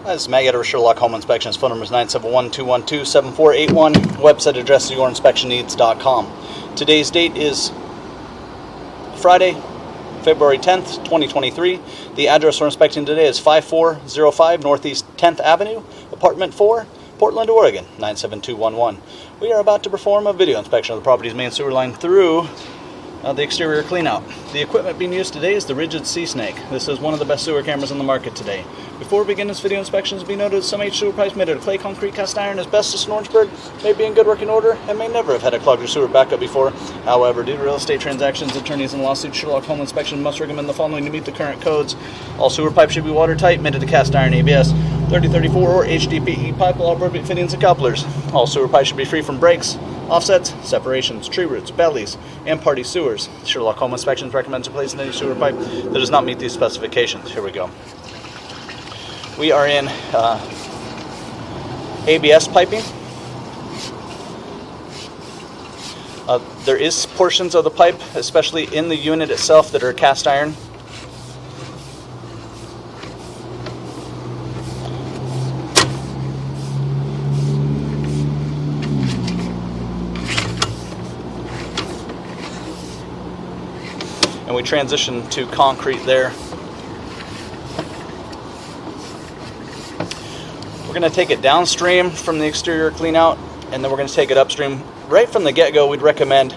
This is Matt Yetter, Sherlock Home Inspections. Phone number is 971-212-7481. Website address is yourinspectionneeds.com. Today's date is Friday, February 10th, 2023. The address we're inspecting today is 5405 Northeast 10th Avenue, Apartment 4, Portland, Oregon, 97211. We are about to perform a video inspection of the property's main sewer line through the exterior cleanout. The equipment being used today is the Rigid Sea Snake. This is one of the best sewer cameras on the market today. Before we begin this video inspection, be noted that some H sewer pipes made out of clay, concrete, cast iron, asbestos, and Orangeburg may be in good working order and may never have had a clogged or sewer backup before. However, due to real estate transactions, attorneys, and lawsuits, Sherlock Home Inspection must recommend the following to meet the current codes. All sewer pipes should be watertight, made to cast iron ABS 3034 or HDPE pipe with all appropriate fittings and couplers. All sewer pipes should be free from breaks, offsets, separations, tree roots, bellies, and party sewers. Sherlock Home Inspections recommends replacing any sewer pipe that does not meet these specifications. Here we go. We are in ABS piping. There is portions of the pipe, especially in the unit itself, that are cast iron. And we transition to concrete there. We're going to take it downstream from the exterior cleanout, and then we're going to take it upstream. Right from the get-go, we'd recommend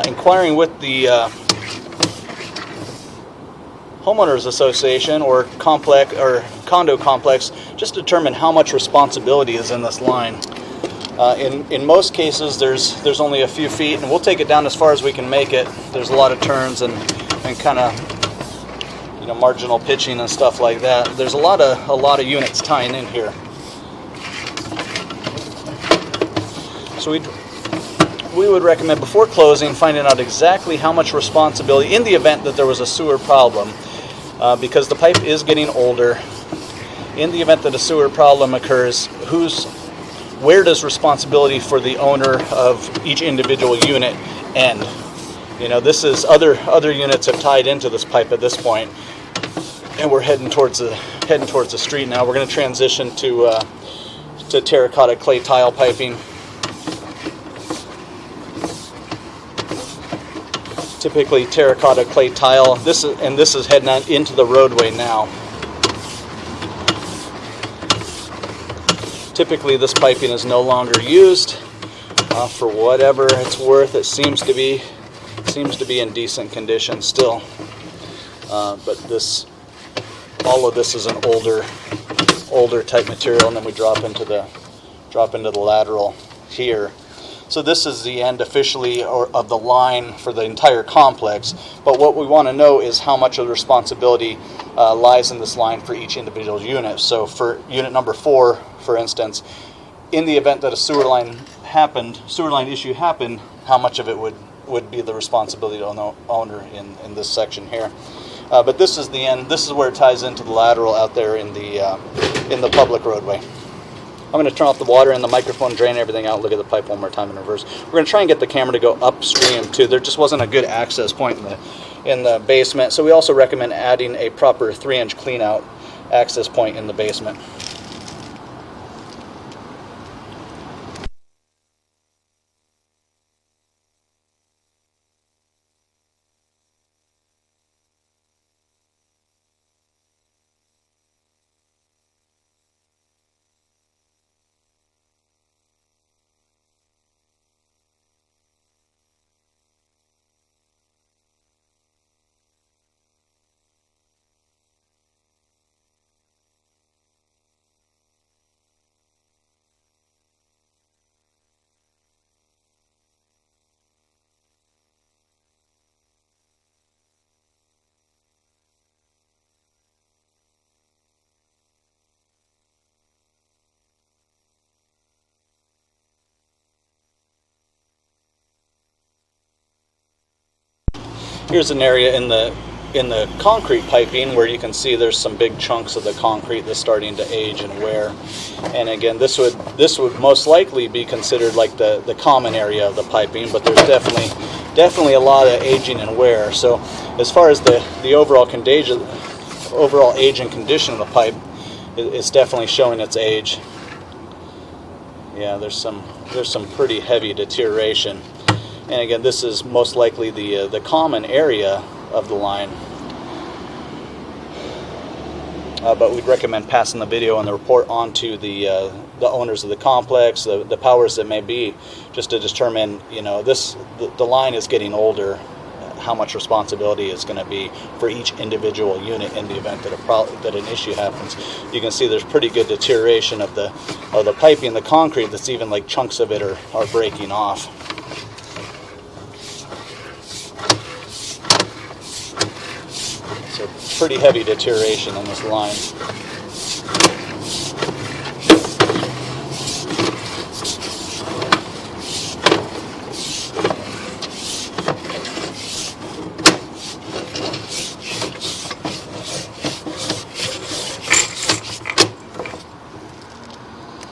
inquiring with the homeowners association or complex or condo complex just to determine how much responsibility is in this line. In most cases, there's only a few feet, and we'll take it down as far as we can make it. There's a lot of turns and kind of marginal pitching and stuff like that. There's a lot of units tying in here. So we would recommend before closing finding out exactly how much responsibility in the event that there was a sewer problem, because the pipe is getting older. In the event that a sewer problem occurs, where does responsibility for the owner of each individual unit end? This is other units have tied into this pipe at this point, and we're heading towards the street now. We're going to transition to terracotta clay tile piping. Typically terracotta clay tile. This is heading out into the roadway now. Typically this piping is no longer used for whatever it's worth. It seems to be in decent condition still, but all of this is an older type material, and then we drop into the lateral here. So this is the end officially of the line for the entire complex, but what we want to know is how much of the responsibility lies in this line for each individual unit. So for unit number 4, for instance, in the event that a sewer line issue happened, how much of it would be the responsibility of the owner in this section here. But this is the end. This is where it ties into the lateral out there in the public roadway. I'm going to turn off the water and the microphone, drain everything out, look at the pipe one more time in reverse. We're going to try and get the camera to go upstream too. There just wasn't a good access point in the basement, so we also recommend adding a proper 3-inch cleanout access point in the basement. Here's an area in the concrete piping where you can see there's some big chunks of the concrete that's starting to age and wear. And again, this would most likely be considered like the common area of the piping, but there's definitely a lot of aging and wear. So as far as the overall age and condition of the pipe, it's definitely showing its age. Yeah, there's some pretty heavy deterioration. And again, this is most likely the common area of the line. But we'd recommend passing the video and the report on to the owners of the complex, the powers that may be, just to determine, you know, the line is getting older, how much responsibility is going to be for each individual unit in the event that an issue happens. You can see there's pretty good deterioration of the piping, the concrete. That's even like chunks of it are breaking off. So pretty heavy deterioration in this line.